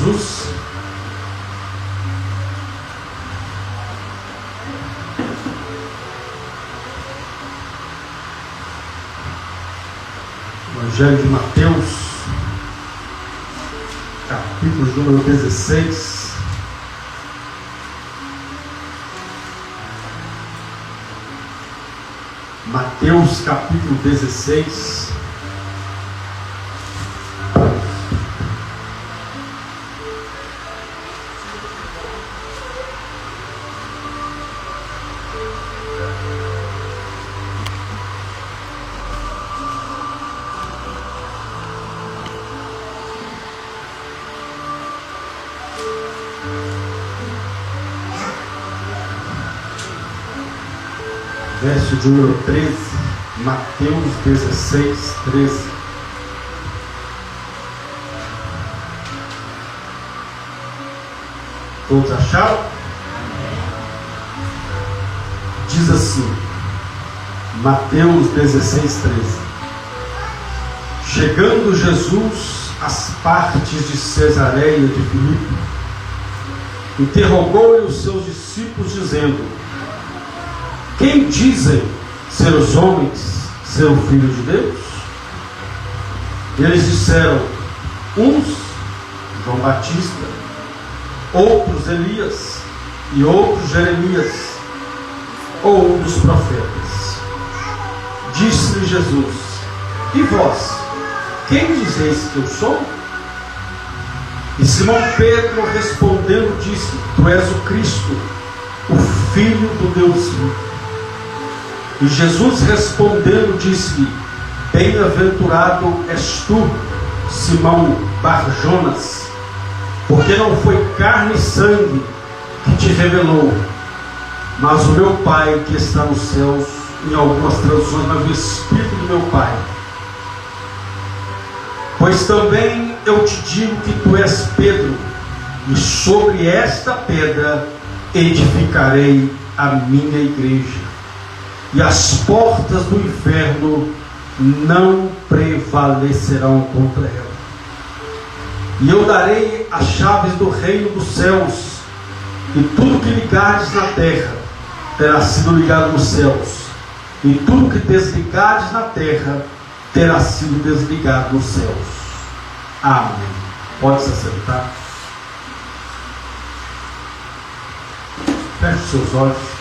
Jesus. Evangelho de Mateus, capítulo número 16. Mateus, capítulo 16. Verso de número 13, Mateus 16, 13. Todos acharam? Diz assim, Mateus 16, 13. Chegando Jesus às partes de Cesareia de Filipe, interrogou-lhe os seus discípulos, dizendo: quem dizem ser os homens ser o Filho de Deus? E eles disseram: uns João Batista, outros Elias, e outros Jeremias, ou um dos profetas. Disse-lhe Jesus: e vós, quem dizeis que eu sou? E Simão Pedro respondendo disse: tu és o Cristo, o Filho do Deus vivo. E Jesus respondendo disse-lhe: bem-aventurado és tu, Simão Bar-Jonas, porque não foi carne e sangue que te revelou, mas o meu Pai que está nos céus. Em algumas traduções, mas o Espírito do meu Pai. Pois também eu te digo que tu és Pedro, e sobre esta pedra edificarei a minha igreja, e as portas do inferno não prevalecerão contra ela. E eu darei as chaves do reino dos céus, e tudo que ligares na terra terá sido ligado nos céus, e tudo que desligares na terra terá sido desligado nos céus. Amém. Pode se assentar. Feche os seus olhos.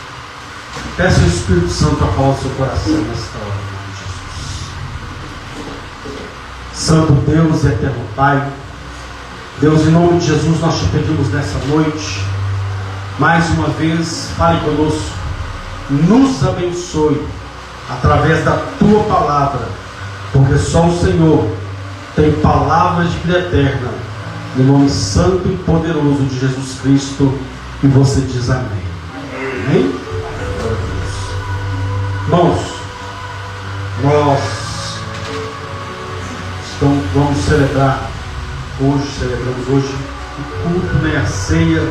Peça ao Espírito Santo a falar ao seu coração nesta hora, em nome de Jesus. Santo Deus e eterno Pai, Deus, em nome de Jesus, nós te pedimos nessa noite, mais uma vez, fale conosco, nos abençoe através da tua palavra, porque só o Senhor tem palavras de vida eterna, no nome santo e poderoso de Jesus Cristo. E você diz amém. Amém? Irmãos, nós vamos celebrar hoje, celebramos hoje o culto, a ceia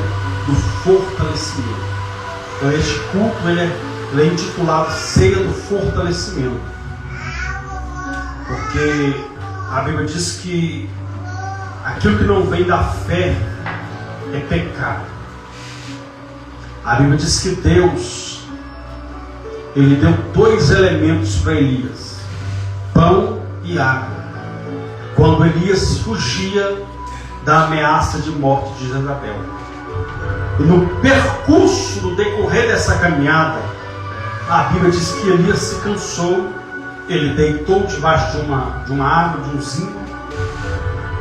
do fortalecimento. Então este culto ele é intitulado Ceia do Fortalecimento, porque a Bíblia diz que aquilo que não vem da fé é pecado. A Bíblia diz que Deus, Ele deu dois elementos para Elias: pão e água, quando Elias fugia da ameaça de morte de Jezabel. E no percurso, no decorrer dessa caminhada, a Bíblia diz que Elias se cansou, ele deitou debaixo de uma árvore, de um zinco,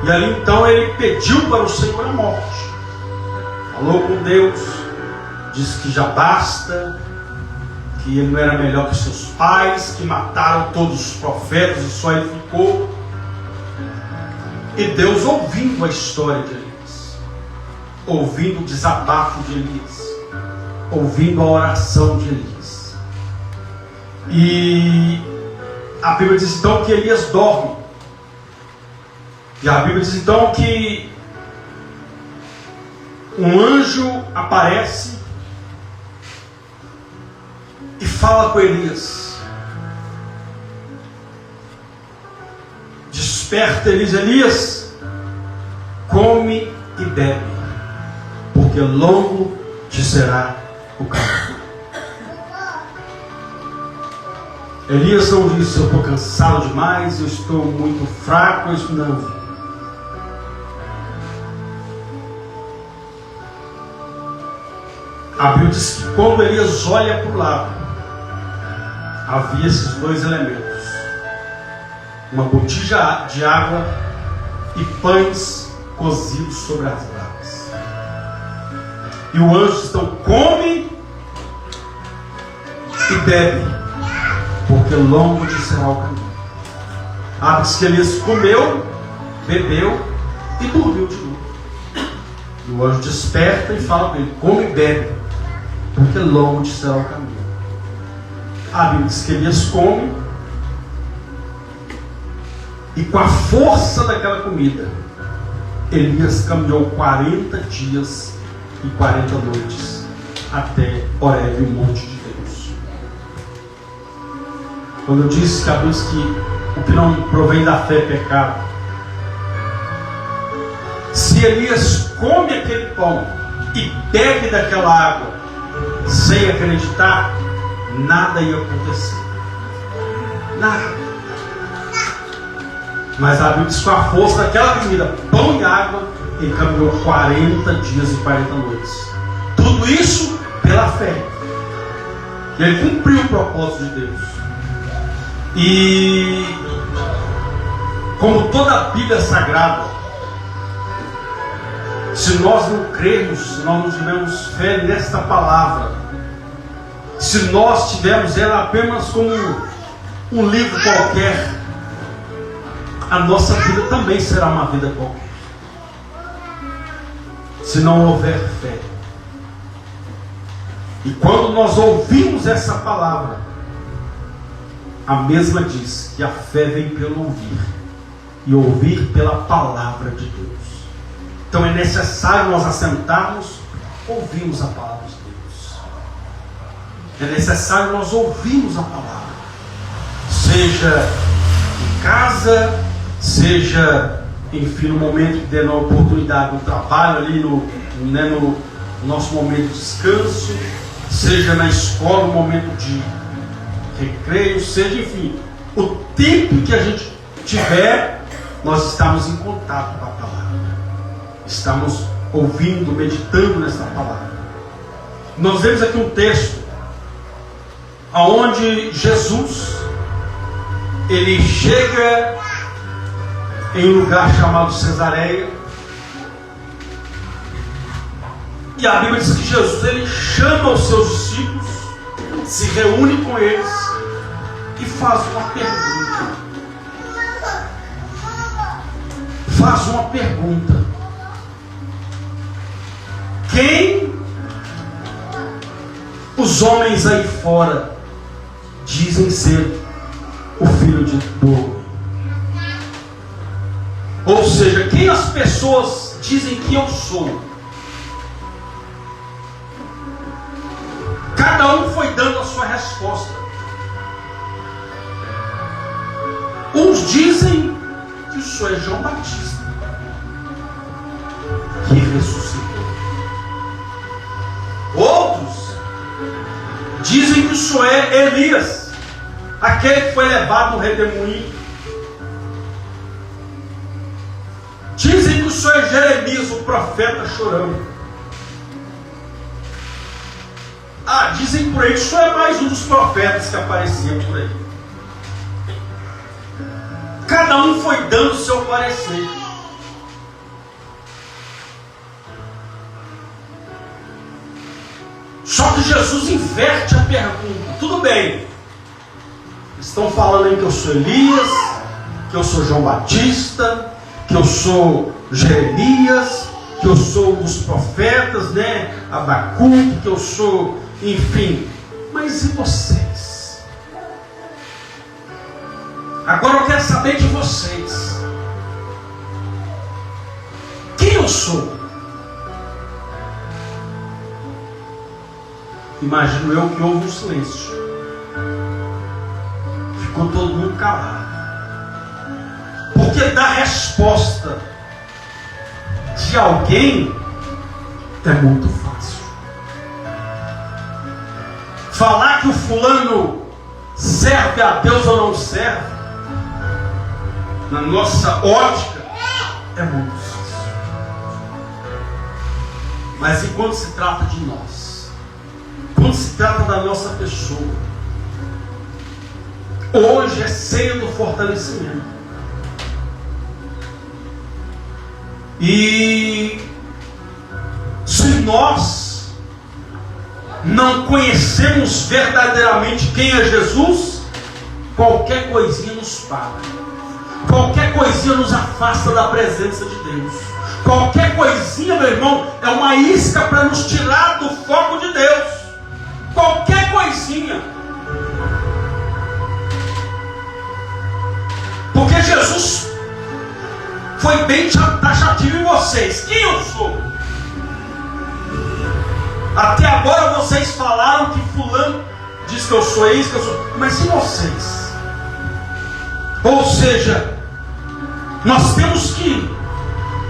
e ali então ele pediu para o Senhor a morte. Falou com Deus, disse que já basta, que ele não era melhor que seus pais, que mataram todos os profetas e só ele ficou. E Deus, ouvindo a história de Elias, ouvindo o desabafo de Elias, ouvindo a oração de Elias, e a Bíblia diz então que Elias dorme. E a Bíblia diz então que um anjo aparece e fala com Elias. Desperta Elias, come e bebe, porque longo te será o caminho. Elias não disse: eu estou cansado demais, eu estou muito fraco, isso não. A Bíblia diz que quando Elias olha para o lado, havia esses dois elementos: uma botija de água e pães cozidos sobre as brasas. E o anjo diz: então come e bebe, porque longo te será o caminho. A Bíblia diz que Elias comeu, bebeu e dormiu de novo. E o anjo desperta e fala para ele: come e bebe, porque longo te será o caminho. A Bíblia diz que Elias come, e com a força daquela comida, Elias caminhou 40 dias e 40 noites até Horebe, o monte de Deus. Quando eu disse que a Bíblia diz que o que não provém da fé é pecado, se Elias come aquele pão e bebe daquela água sem acreditar, nada ia acontecer. Nada. Mas a Bíblia diz que com a força daquela comida, pão e água, ele caminhou 40 dias e 40 noites. Tudo isso pela fé. Ele cumpriu o propósito de Deus. E como toda a Bíblia Sagrada, se nós não crermos, se nós não tivermos fé nesta palavra, se nós tivermos ela apenas como um livro qualquer, a nossa vida também será uma vida qualquer, se não houver fé. E quando nós ouvimos essa palavra, a mesma diz que a fé vem pelo ouvir, e ouvir pela palavra de Deus. Então é necessário nós assentarmos, ouvirmos a palavra de Deus. É necessário nós ouvirmos a palavra, seja em casa, seja, enfim, no momento que der a oportunidade no trabalho, ali no nosso momento de descanso, seja na escola, no momento de recreio, seja, enfim, o tempo que a gente tiver, nós estamos em contato com a palavra, estamos ouvindo, meditando nessa palavra. Nós vemos aqui um texto onde Jesus, ele chega em um lugar chamado Cesareia, e a Bíblia diz que Jesus, ele chama os seus discípulos, se reúne com eles e faz uma pergunta. Faz uma pergunta: quem os homens aí fora dizem ser o Filho do Homem? Ou seja, quem as pessoas dizem que eu sou? Cada um foi dando a sua resposta. Uns dizem que o Senhor é João Batista, que ressuscitou. Outros dizem que o Senhor é Elias, aquele que foi levado no redemoinho. Dizem que o Senhor é Jeremias, o profeta chorão. Dizem por aí que o Senhor é mais um dos profetas que apareciam por aí. Cada um foi dando o seu parecer. Só que Jesus inverte a pergunta. Tudo bem, estão falando aí que eu sou Elias, que eu sou João Batista, que eu sou Jeremias, que eu sou um dos profetas, né? Abacuque, que eu sou, enfim. Mas e vocês? Agora eu quero saber de vocês. Quem eu sou? Imagino eu que houve um silêncio. Ficou todo mundo calado. Porque dar resposta de alguém é muito fácil. Falar que o fulano serve a Deus ou não serve, na nossa ótica, é muito fácil. Mas enquanto se trata de nós, quando se trata da nossa pessoa, hoje é ceia do fortalecimento. E se nós não conhecemos verdadeiramente quem é Jesus, qualquer coisinha nos para. Qualquer coisinha nos afasta da presença de Deus. Qualquer coisinha, meu irmão, é uma isca para nos tirar do foco de Deus. Qualquer coisinha. Porque Jesus foi bem taxativo em vocês. Quem eu sou? Até agora vocês falaram que fulano diz que eu sou isso, que eu sou. Mas e vocês? Ou seja, nós temos que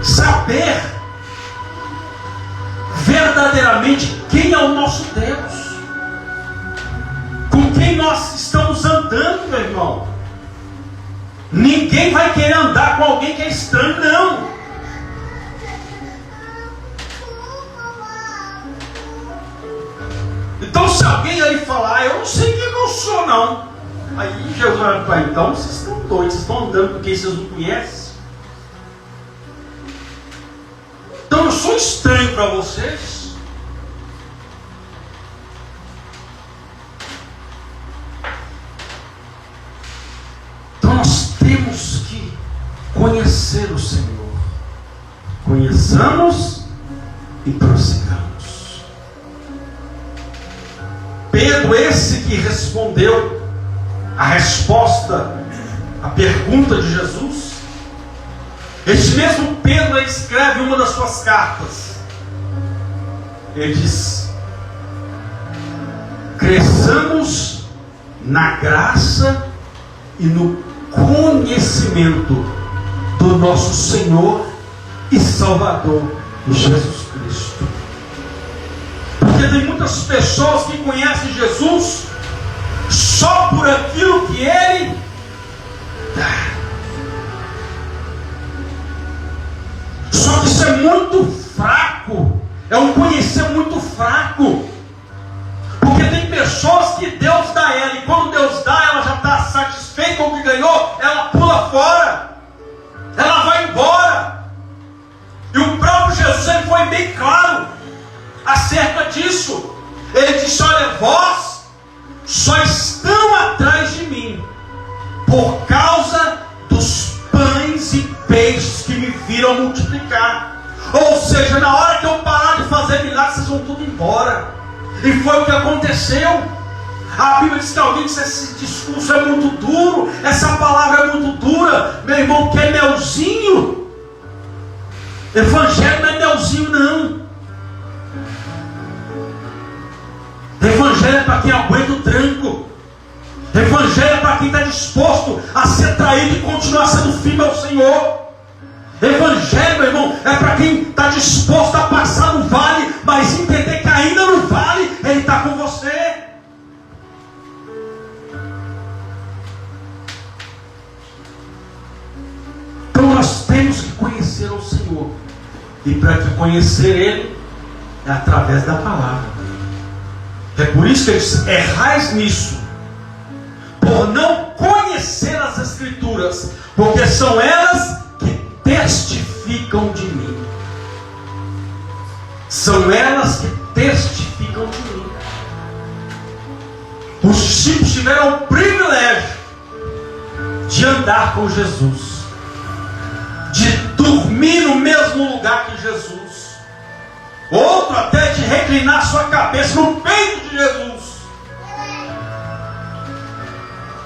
saber verdadeiramente quem é o nosso Deus, com quem nós estamos andando, meu irmão. Ninguém vai querer andar com alguém que é estranho, não. Então se alguém aí falar, eu não sei quem eu sou, não. Aí Jesus vai falar, então vocês estão doidos, vocês estão andando com quem vocês não conhecem. Então eu sou estranho para vocês. Então nós temos que conhecer o Senhor. Conheçamos e prossigamos. Pedro, esse que respondeu a resposta, a pergunta de Jesus, este mesmo Pedro escreve uma das suas cartas. Ele diz: cresçamos na graça e no conhecimento do nosso Senhor e Salvador Jesus Cristo. Porque tem muitas pessoas que conhecem Jesus só por aquilo que Ele dá. Só que isso é muito fraco. É um conhecer muito fraco. Porque tem pessoas que Deus dá ela, e quando Deus dá, ela já está satisfeita com o que ganhou, ela pula fora, ela vai embora. E o próprio Jesus, ele foi bem claro acerca disso. Ele disse: olha, vós só estão atrás de mim por causa dos pães e peixes que me viram multiplicar. Ou seja, na hora que eu parar de fazer milagres, vocês vão tudo embora. E foi o que aconteceu. A Bíblia diz que alguém disse: esse discurso é muito duro, essa palavra é muito dura. Meu irmão, quer melzinho? Evangelho não é melzinho, não. Evangelho é para quem aguenta o tranco. Evangelho é para quem está disposto a ser traído e continuar sendo firme ao Senhor. Evangelho, meu irmão, é para quem está disposto a passar no vale, mas entender que ainda no vale Ele está com você. Então nós temos que conhecer o Senhor. E para que conhecer Ele é através da palavra. É por isso que ele diz: errais nisso, por não conhecer as Escrituras, porque são elas que testificam de mim. São elas que testificam de mim. Os discípulos tiveram o privilégio de andar com Jesus, de dormir no mesmo lugar que Jesus, outro até de reclinar sua cabeça no peito de Jesus.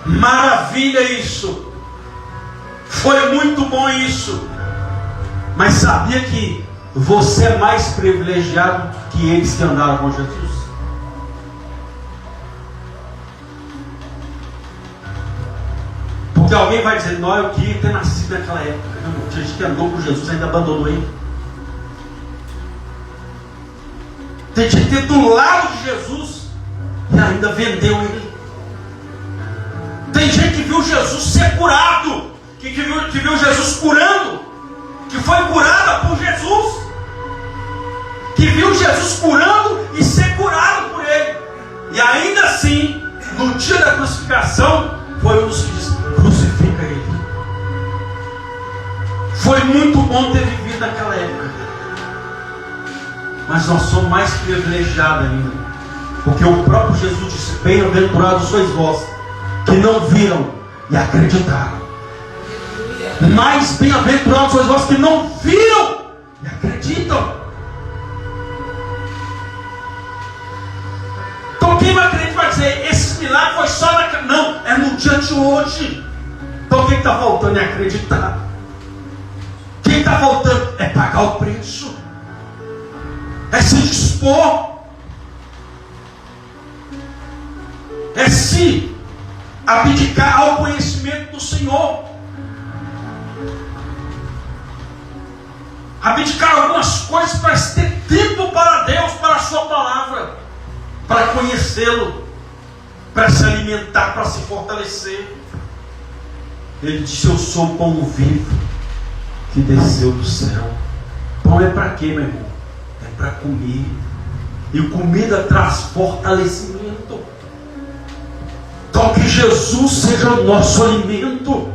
Maravilha isso. Foi muito bom isso. Mas sabia que você é mais privilegiado que eles que andaram com Jesus? Porque alguém vai dizer: não, eu queria ter nascido naquela época. Não, tinha gente que andou com Jesus e ainda abandonou ele. Tem gente que do lado de Jesus e ainda vendeu ele. Tem gente que viu Jesus ser curado, que viu Jesus curando, que foi curada por Jesus, que viu Jesus curando e ser curado por ele. E ainda assim, no dia da crucificação, foi um dos que disse: crucifica ele. Foi muito bom ter vivido naquela época. Mas nós somos mais privilegiados ainda, porque o próprio Jesus disse: bem-aventurados sois vós, que não viram e acreditaram. Mais bem-aventurados sois vós que não viram e acreditam. Então quem vai acreditar vai dizer: esse milagre foi só naquela. Não, é no dia de hoje. Então o que está faltando é acreditar. O que está faltando é pagar o preço, é se dispor, é se abdicar ao conhecimento do Senhor, abdicar algumas coisas para ter tempo para Deus, para a sua palavra, para conhecê-lo, para se alimentar, para se fortalecer. Ele disse: eu sou o pão vivo que desceu do céu. Pão é para quê, meu irmão? É para comer. E comida traz fortalecimento. Então que Jesus seja o nosso alimento,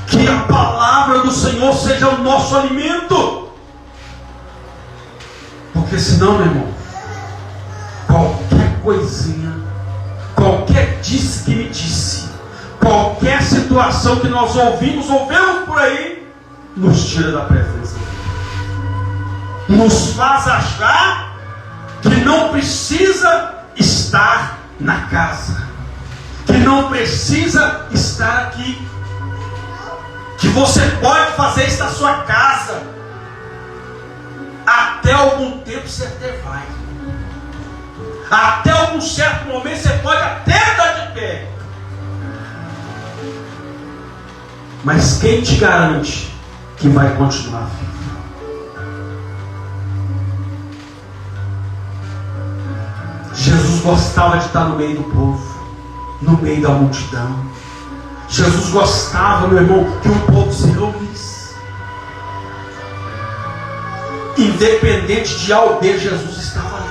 que a palavra do Senhor seja o nosso alimento. Porque senão, meu irmão, qualquer coisinha, qualquer disse que me disse, qualquer situação que nós ouvimos por aí, nos tira da presença de Deus, nos faz achar que não precisa estar na casa, que não precisa estar aqui, que você pode fazer isso na sua casa. Até algum tempo você até vai, até algum certo momento você pode até estar de pé, mas quem te garante que vai continuar vivo? Jesus gostava de estar no meio do povo, no meio da multidão. Jesus gostava, meu irmão, que o povo se reunisse. Independente de A ou B, Jesus estava ali.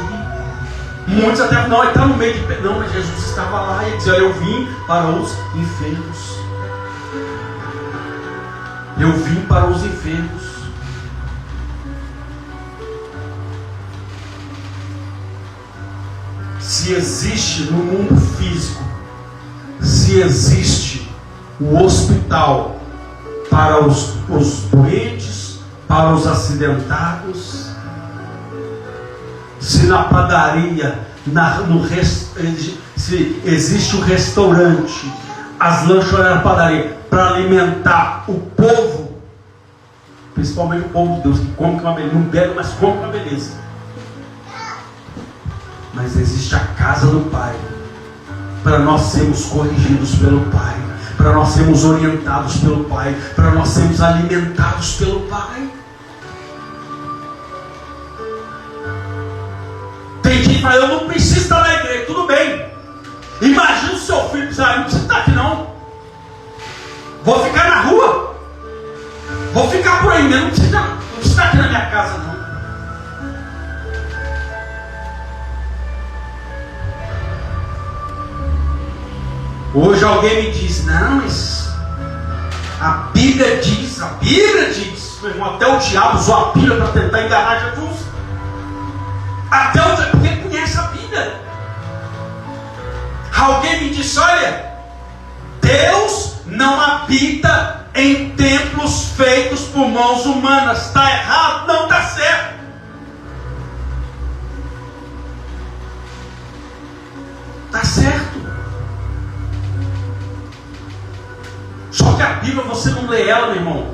Muitos até não, ele está no meio de. Não, mas Jesus estava lá e ele dizia: eu vim para os enfermos. Eu vim para os enfermos. Se existe no mundo físico, se existe o hospital para os doentes, para os acidentados, se na padaria, se existe o restaurante, as lanchoneras da padaria, para alimentar o povo, principalmente o povo de Deus, que come com uma beleza, não bebe, mas come com uma beleza. Mas existe a casa do Pai, para nós sermos corrigidos pelo Pai, para nós sermos orientados pelo Pai, para nós sermos alimentados pelo Pai. Tem gente que fala: eu não preciso estar na igreja. Tudo bem. Imagina o seu filho precisar: não precisa estar aqui não, vou ficar na rua, vou ficar por aí mesmo, não precisa estar aqui na minha casa não. Hoje alguém me diz: não, mas a Bíblia diz, meu irmão, até o diabo usou a Bíblia para tentar enganar Jesus. Até o diabo, porque conhece a Bíblia. Alguém me disse: olha, Deus não habita em templos feitos por mãos humanas. Está errado? Não, está certo. Está certo. Só que a Bíblia, você não lê ela, meu irmão,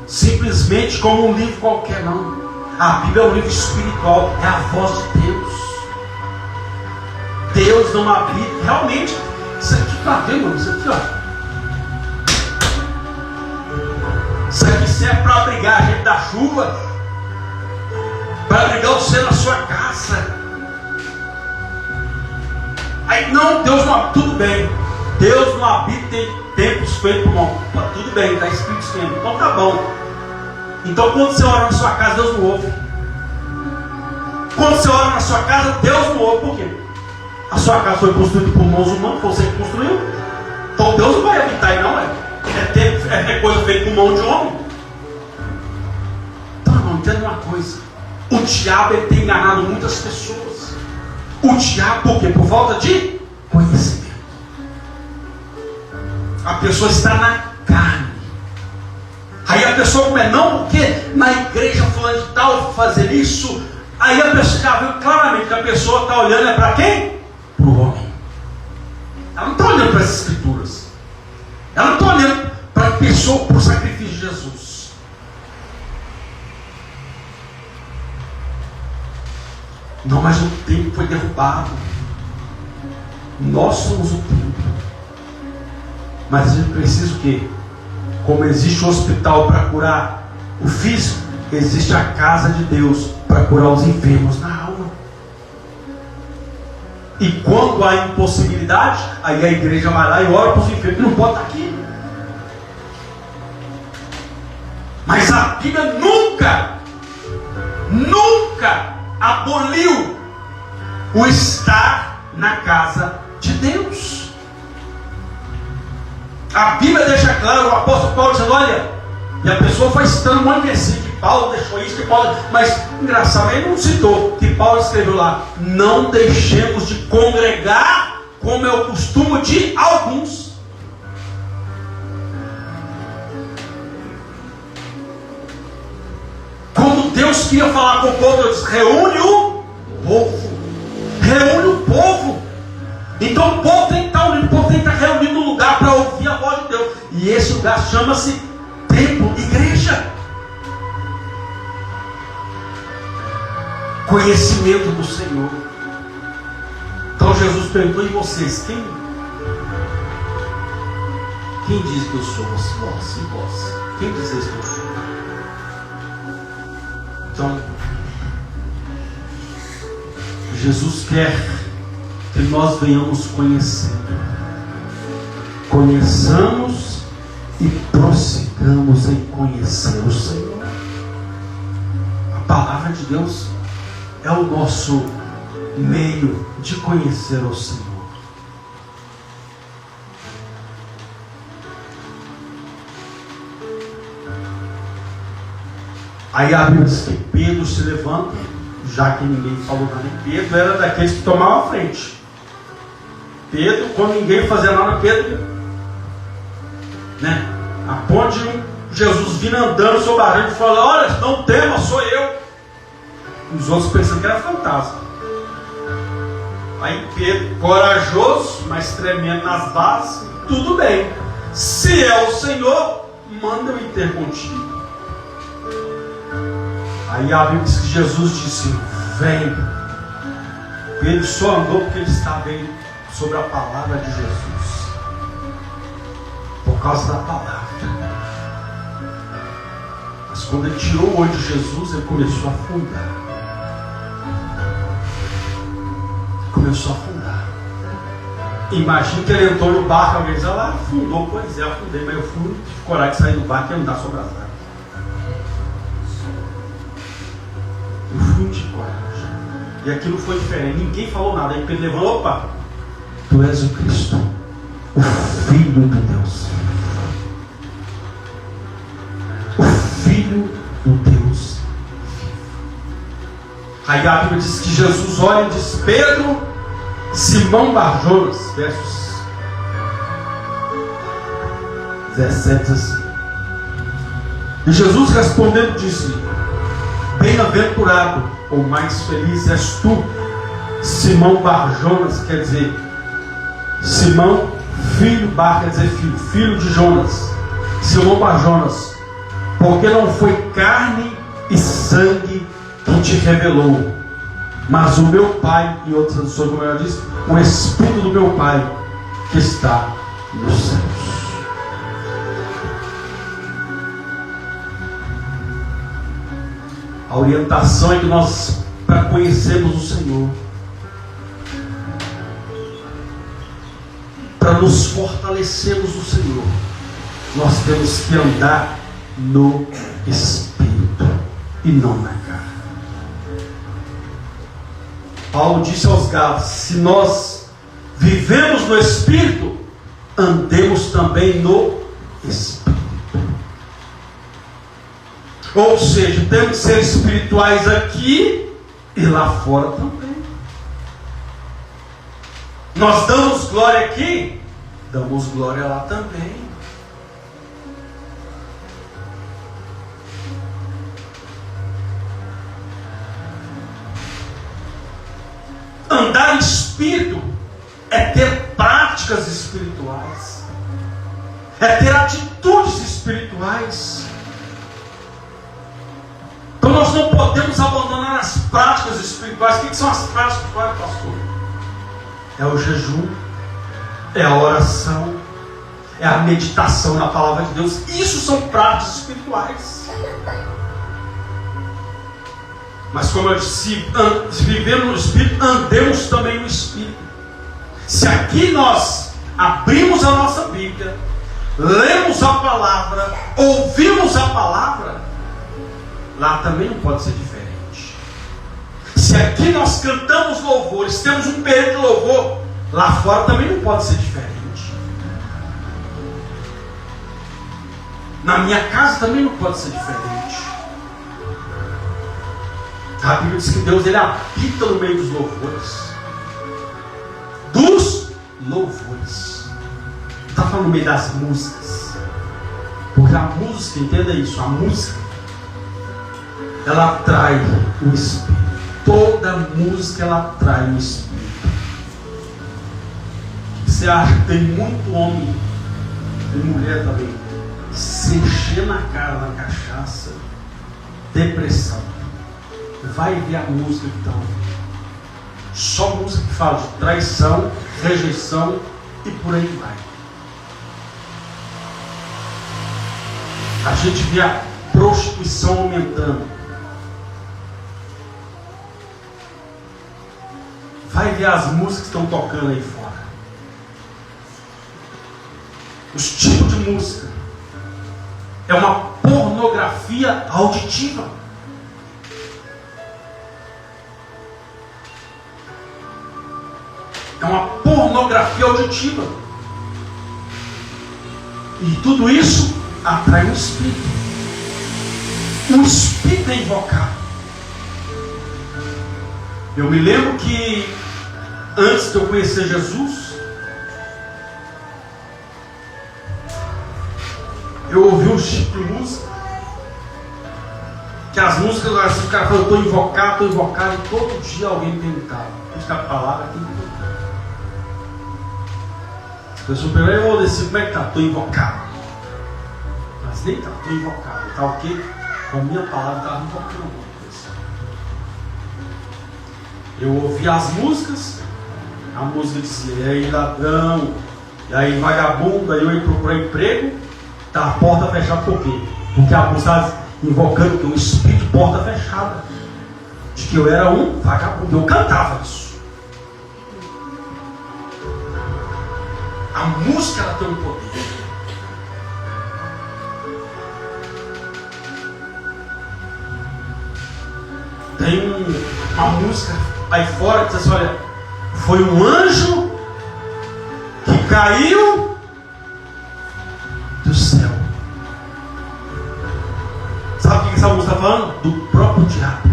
simplesmente como um livro qualquer, não. A Bíblia é um livro espiritual, é a voz de Deus. Deus não habita, realmente, isso aqui para ver, mano, isso aqui, ó. Isso aqui serve para abrigar a gente da chuva, para abrigar você na sua casa. casa. Aí não, Deus não, tudo bem. Deus não habita em templos feitos por mão. Tudo bem, está escrito sempre. Então tá bom. Então quando você ora na sua casa, Deus não ouve. Quando você ora na sua casa, Deus não ouve. Por quê? A sua casa foi construída por mãos humanas, foi você que construiu. Então Deus não vai habitar aí, não é? É coisa feita por mão de homem. Então, irmão, entenda uma coisa. O diabo ele tem enganado muitas pessoas. O diabo, por quê? Por falta de conhecimento. A pessoa está na carne. Aí a pessoa começa, não, porque na igreja fulano de tal fazer isso. Aí a pessoa já viu claramente que a pessoa está olhando para quem? Para o homem. Ela não está olhando para as escrituras. Ela não está olhando para a pessoa, para o sacrifício de Jesus. Não, mas o templo foi derrubado. Nós somos o templo. Mas a gente precisa o quê? Como existe o hospital para curar o físico, existe a casa de Deus para curar os enfermos na alma. E quando há impossibilidade, aí a igreja vai lá e ora para os enfermos. Não pode estar aqui. Mas a Bíblia nunca aboliu o estar na casa de Deus. A Bíblia deixa claro, o apóstolo Paulo dizendo, olha, e a pessoa foi citando um monte de versículo, que Paulo deixou isso, que Paulo, mas engraçado, ele não citou, que Paulo escreveu lá, não deixemos de congregar, como é o costume de alguns. Quando Deus queria falar com o povo, Deus disse, reúne o povo. Reúne o povo. Então o povo tem que estar unido, o povo tem que estar reunido no lugar para ouvir a voz de Deus. E esse lugar chama-se templo, igreja. Conhecimento do Senhor. Então Jesus perguntou, e vocês, quem diz que eu sou? Vós e vós. Quem dizeis que eu sou? Então, Jesus quer que nós venhamos conhecendo. Conheçamos e prossigamos em conhecer o Senhor. A palavra de Deus é o nosso meio de conhecer o Senhor. Aí a Bíblia diz que Pedro se levanta, já que ninguém falou nada, Pedro era daqueles que tomavam a frente. Pedro, quando ninguém fazia nada, Pedro, a ponte de Jesus vindo andando sobre a gente, falando, olha, não tema, sou eu. Os outros pensando que era fantasma. Aí Pedro, corajoso, mas tremendo nas bases, tudo bem. Se é o Senhor, manda eu ir ter contigo. Aí a Bíblia diz que Jesus disse, vem. Pedro só andou porque ele estava indo sobre a palavra de Jesus. Por causa da palavra. Mas quando ele tirou o olho de Jesus, ele começou a afundar. Começou a afundar. Imagina que ele entrou no barco, alguém diz, lá, afundou. Pois é, afundei, mas eu fui de coragem de sair do barco e andar sobre as águas. Eu fui de coragem. E aquilo foi diferente. Ninguém falou nada. Aí Pedro levantou, opa, tu és o Cristo, o Filho de Deus. O Filho do Deus. Aí a Bíblia diz que Jesus olha e diz, Pedro, Simão Barjonas, versos 17 assim. E Jesus respondendo disse, bem-aventurado, ou mais feliz és tu, Simão Barjonas, quer dizer, Simão, filho, quer dizer filho de Jonas, Simão Barjonas, porque não foi carne e sangue que te revelou, mas o meu Pai, em outras traduções, como ela diz, o Espírito do meu Pai que está nos céus. A orientação é que nós para conhecermos o Senhor, para nos fortalecermos no Senhor, nós temos que andar no Espírito e não na carne. Paulo disse aos Gálatas: se nós vivemos no Espírito, andemos também no Espírito. Ou seja, temos que ser espirituais aqui e lá fora também. Nós damos glória aqui, damos glória lá também. Andar em espírito é ter práticas espirituais, é ter atitudes espirituais. Então nós não podemos abandonar as práticas espirituais. O que são as práticas espirituais, pastor? É o jejum, é a oração, é a meditação na palavra de Deus. Isso são práticas espirituais. Mas como eu disse, se vivemos no Espírito, andemos também no Espírito. Se aqui nós abrimos a nossa Bíblia, lemos a palavra, ouvimos a palavra, lá também não pode ser diferente. Se aqui nós cantamos louvores, temos um período de louvor, lá fora também não pode ser diferente. Na minha casa também não pode ser diferente. A Bíblia diz que Deus, Ele habita no meio dos louvores. Dos louvores. Não está falando no meio das músicas. Porque a música, entenda isso, a música, ela atrai o Espírito. Toda música, ela atrai o Espírito. Você acha que tem muito homem e mulher também se encher na cara na cachaça, depressão? Vai ver a música que estão. Só música que fala de traição, rejeição e por aí vai. A gente vê a prostituição aumentando. Vai ver as músicas que estão tocando aí fora. Os tipos de música. É uma pornografia auditiva. É uma pornografia auditiva. E tudo isso atrai um espírito. Um espírito é invocado. Eu me lembro que antes de eu conhecer Jesus, eu ouvi um tipo de música, que as músicas, assim, o cara falou: estou invocado, e todo dia alguém perguntava: a palavra tem que tocar. Eu sou primeiro, eu vou descer, como é que está? Estou invocado. Mas nem está, estou invocado. Está o quê? Com a minha palavra estava invocando alguma coisa. Eu ouvi as músicas, a música dizia: e aí ladrão, e aí vagabundo, aí eu ia procurar emprego, tá a porta fechada. Por quê? Porque a música estava invocando que um espírito de porta fechada, de que eu era um vagabundo. Eu cantava isso. A música, ela tem um poder. Tem uma música aí fora que diz assim: olha, foi um anjo que caiu do céu. Sabe o que essa música está falando? Do próprio diabo,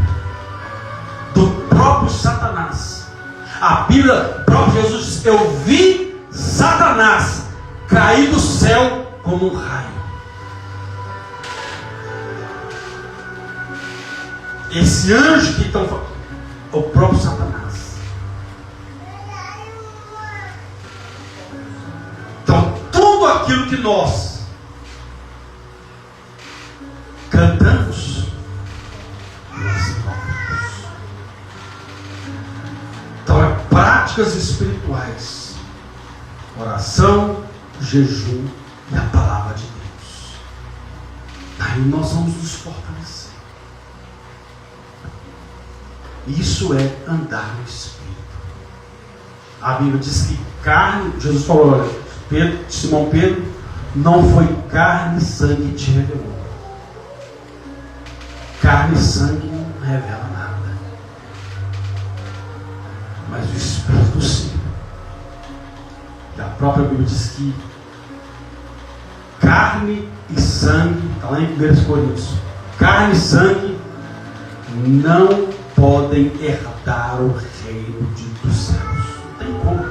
do próprio Satanás. A Bíblia, o próprio Jesus diz: eu vi Satanás cair do céu como um raio. Esse anjo que estão falando, o próprio Satanás. Então, tudo aquilo que nós cantamos, nós invocamos. Então, é práticas espirituais. Oração, jejum e a palavra de Deus. Aí nós vamos nos fortalecer. Isso é andar no Espírito. A Bíblia diz que carne, Jesus falou, olha, Simão Pedro, não foi carne e sangue que te revelou. Carne e sangue não revela nada. Mas o Espírito sim. E a própria Bíblia diz que carne e sangue, está lá em 1 Coríntios, carne e sangue não podem herdar o reino dos céus. Não tem como.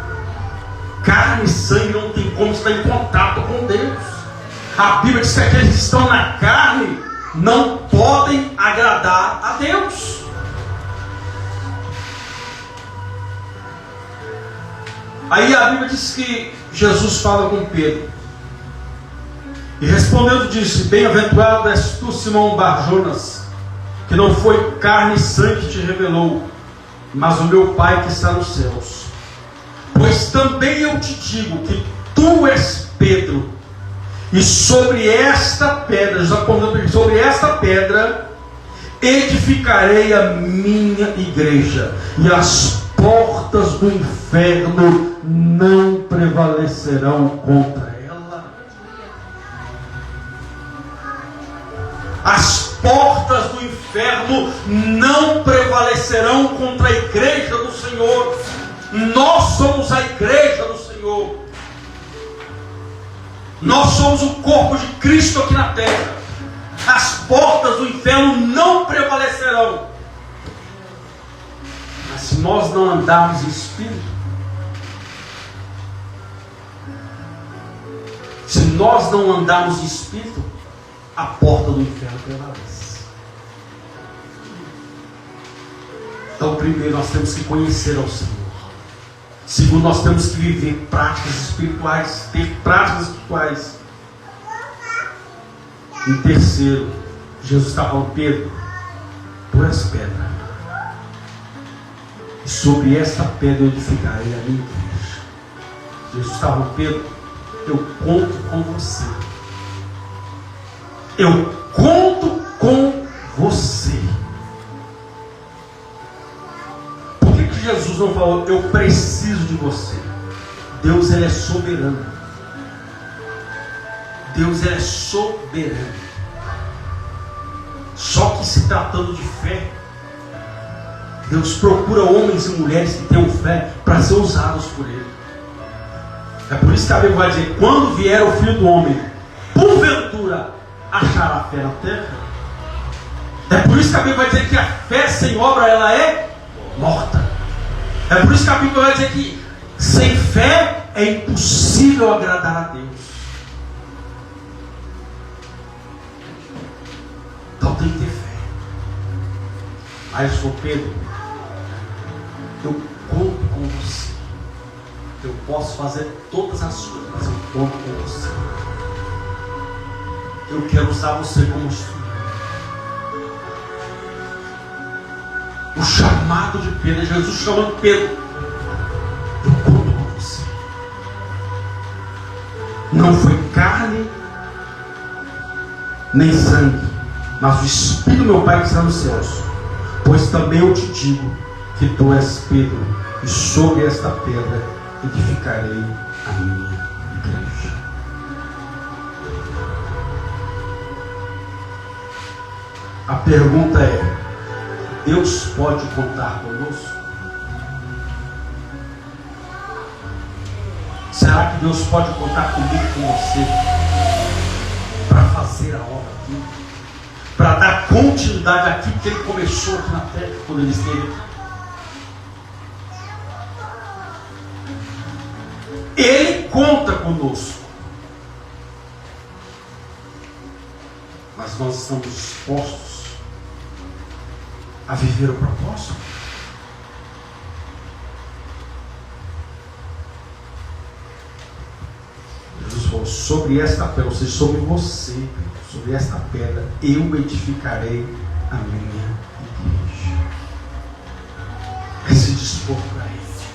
Carne e sangue não tem como estar em contato com Deus. A Bíblia diz que aqueles que estão na carne não podem agradar a Deus. Aí a Bíblia diz que Jesus fala com Pedro. E respondendo disse: bem-aventurado és tu, Simão Bar-Jonas, que não foi carne e sangue que te revelou, mas o meu Pai que está nos céus. Pois também eu te digo que tu és Pedro, e sobre esta pedra, sobre esta pedra, edificarei a minha igreja, e as portas do inferno não prevalecerão contra ela. As portas do inferno não prevalecerão contra a igreja do Senhor. Nós somos a igreja do Senhor. Nós somos o corpo de Cristo aqui na terra. As portas do inferno não prevalecerão. Mas se nós não andarmos em Espírito, se nós não andarmos em Espírito, a porta do inferno prevalece. Então, primeiro nós temos que conhecer ao Senhor. Segundo, nós temos que viver práticas espirituais, ter práticas espirituais. E terceiro, Jesus está falando: Pedro, tu és pedra, e sobre esta pedra eu edificarei a minha igreja. Jesus está falando: Pedro, eu conto com você. Eu conto com você. Por que Jesus não falou: eu preciso de você? Deus, ele é soberano. Deus, ele é soberano. Só que se tratando de fé, Deus procura homens e mulheres que tenham fé para ser usados por Ele. É por isso que a Bíblia vai dizer: quando vier o Filho do Homem, porventura achará fé na terra? É por isso que a Bíblia vai dizer que a fé sem obra, ela é morta. É por isso que a Bíblia vai dizer que sem fé é impossível agradar a Deus. Então tem que ter fé. Aí eu sou Pedro, eu conto com você. Eu posso fazer todas as coisas, mas eu conto com você. Eu quero usar você como instrumento. O chamado de Pedro é Jesus chamando Pedro: eu conto com você. Não foi carne nem sangue, mas o Espírito do meu Pai que está nos céus. Pois também eu te digo que tu és Pedro, e sobre esta pedra edificarei a minha igreja. A pergunta é: Deus pode contar conosco? Será que Deus pode contar comigo e com você para fazer a obra aqui? Para dar continuidade àquilo que Ele começou aqui na terra quando Ele esteve aqui? Ele conta conosco. Mas nós estamos dispostos a viver o propósito? Jesus falou: sobre esta pedra, ou seja, sobre você, sobre esta pedra, eu edificarei a minha igreja. É se dispor para isso.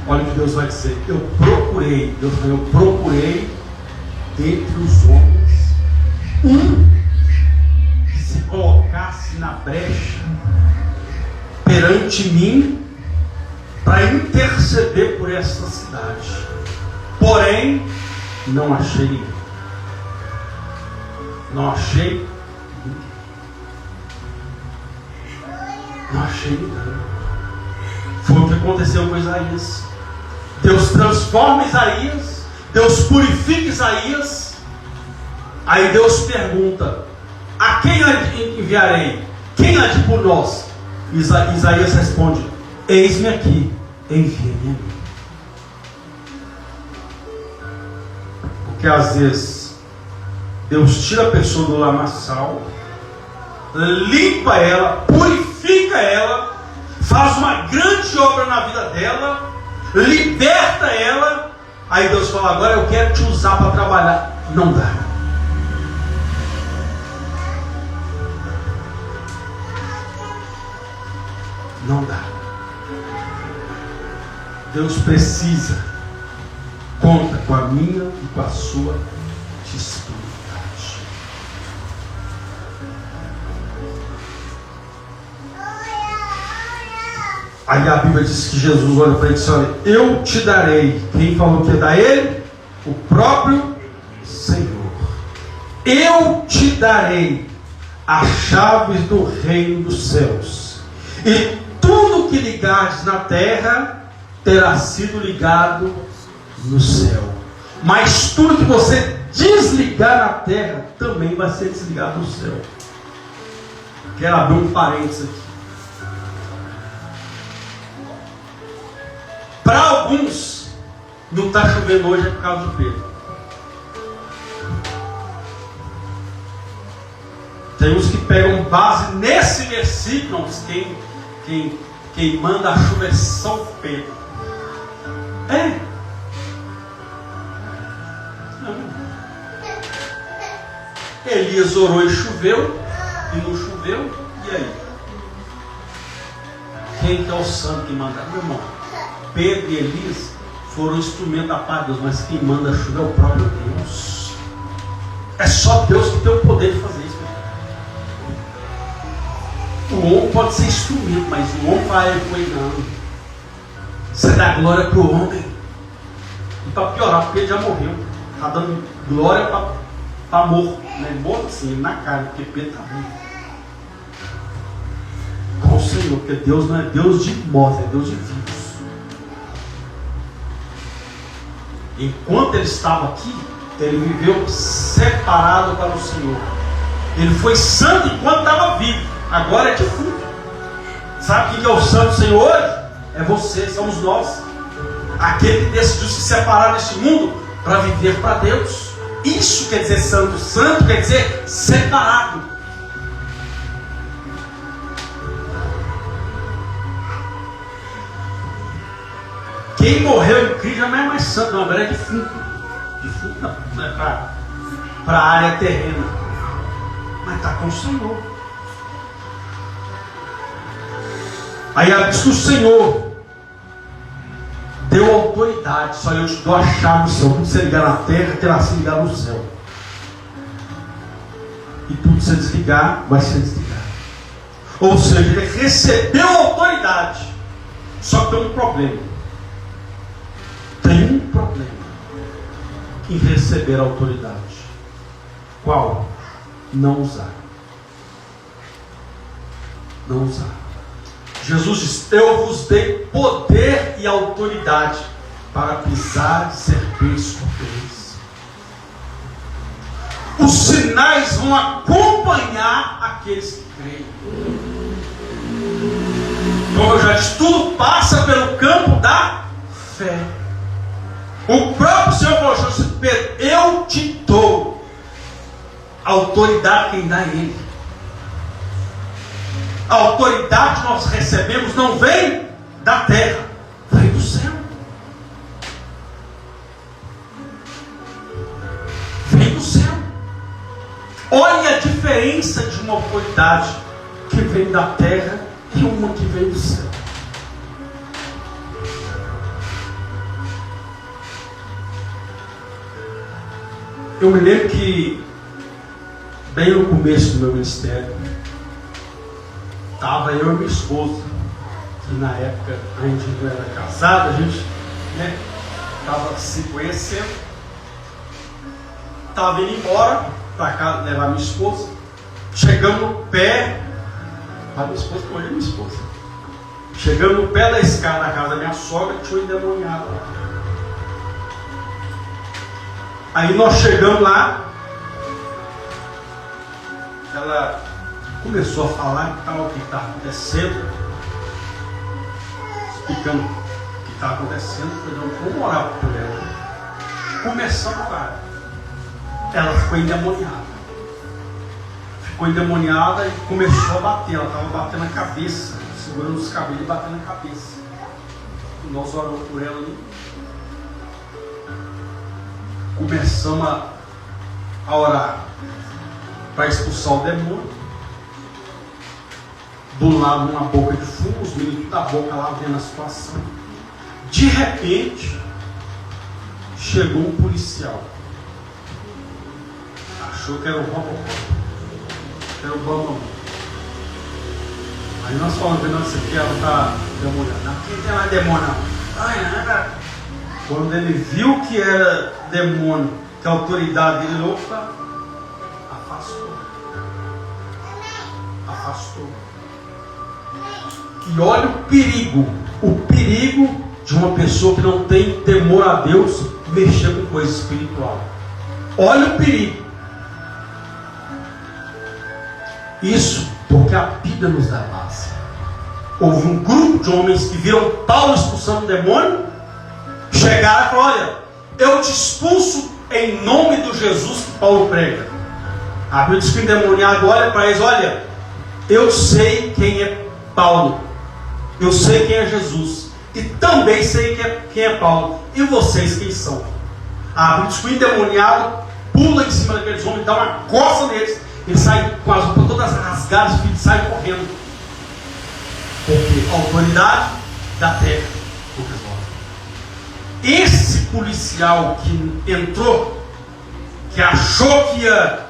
Olha o que Deus vai dizer: eu procurei, Deus falou, eu procurei dentre os homens um que se colocasse colocasse na brecha perante mim para interceder por esta cidade. Porém, não achei ninguém. Não achei ninguém. Foi o que aconteceu com Isaías. Deus transforma Isaías, Deus purifica Isaías. Aí Deus pergunta: a quem enviarei? Quem há de por nós? Isaías responde: eis-me aqui, envia-me a mim. Porque às vezes Deus tira a pessoa do lamaçal, limpa ela, purifica ela, faz uma grande obra na vida dela, liberta ela. Aí Deus fala: agora eu quero te usar para trabalhar. Não dá. Não dá. Deus precisa, conta com a minha e com a sua disponibilidade. Aí a Bíblia diz que Jesus olha para ele e diz: olha, eu te darei. Quem falou que ia dar ele? O próprio Senhor. Eu te darei as chaves do reino dos céus, e tudo que ligares na terra terá sido ligado no céu, mas tudo que você desligar na terra também vai ser desligado no céu. Quero abrir um parênteses aqui. Para alguns, não está chovendo hoje é por causa de Pedro. Tem uns que pegam base nesse versículo. Quem manda a chuva é São Pedro. Elias orou e choveu, e não choveu, e aí? Quem que é o santo que manda? Meu irmão, Pedro e Elias foram instrumento da paz de Deus, mas quem manda a chuva é o próprio Deus. É só Deus que tem o poder de fazer isso. O homem pode ser instrumento, mas o homem vai não. Você dá glória para o homem. E para piorar, porque ele já morreu. Está dando glória para morto. Né? Morto assim, na cara, porque Pedro está vivo. Com o Senhor, porque Deus não é Deus de mortos, é Deus de vivos. Enquanto ele estava aqui, ele viveu separado para o Senhor. Ele foi santo enquanto estava vivo. Agora é defunto. Sabe o que é o santo do Senhor hoje? É você, somos nós. Aquele que decidiu se separar deste mundo para viver para Deus. Isso quer dizer santo. Santo quer dizer separado. Quem morreu em Cristo já não é mais santo, não, agora é defunto. Defunto não é para a área terrena, mas está com o Senhor. Aí diz que o Senhor deu autoridade. Só eu te dou a chave do céu. Tudo que você ligar na terra terá se ligar no céu, e tudo que você desligar vai ser desligado. Ou seja, ele recebeu autoridade. Só que tem um problema. Tem um problema em receber a autoridade. Qual? Não usar. Não usar. Jesus diz: eu vos dei poder e autoridade para pisar serpentes e escorpiões. Os sinais vão acompanhar aqueles que creem. Como eu já disse, tudo passa pelo campo da fé. O próprio Senhor falou: Pedro, eu te dou a autoridade. Quem dá é Ele. A autoridade que nós recebemos não vem da terra, vem do céu. Vem do céu. Olha a diferença de uma autoridade que vem da terra e uma que vem do céu. Eu me lembro que, bem no começo do meu ministério, Estava eu e minha esposa, que na época a gente não era casado, a gente estava se conhecendo. Estava indo embora para casa levar minha esposa. Chegamos no pé, a minha esposa, hoje é minha esposa. Chegamos no pé da escada da casa da minha sogra, tinha um endemoniado lá. Aí nós chegamos lá, ela começou a falar o que estava acontecendo, explicando o que estava acontecendo. Eu falei, não, vamos orar por ela. Começamos a orar. Ela ficou endemoniada. Ficou endemoniada e começou a bater. Ela estava batendo a cabeça, segurando os cabelos e batendo a cabeça. E nós oramos por ela ali. Começamos a orar para expulsar o demônio. Do lado uma boca de fumo, os meninos da boca lá vendo a situação. De repente, chegou um policial. Achou que era o Robocop. Era o Bambam. Aí nós falamos que nossa, aqui ela está demoniada. Aqui tem lá demônio. Quando ele viu que era demônio, que a autoridade dele, opa, afastou. E olha o perigo de uma pessoa que não tem temor a Deus mexer com coisa espiritual. Olha o perigo. Isso porque a Bíblia nos dá base. Houve um grupo de homens que viram Paulo expulsando o demônio, chegaram e falaram, olha, eu te expulso em nome do Jesus que Paulo prega. A Bíblia diz que o endemoniado olha para eles, olha, eu sei quem é Paulo, eu sei quem é Jesus, e também sei quem é Paulo, e vocês quem são? A Bíblia diz que o endemoniado pula em cima daqueles homens, dá uma coça neles, eles saem com as roupas todas rasgadas, e saem correndo, porque a autoridade da terra o resolve. Esse policial que entrou, que achou que ia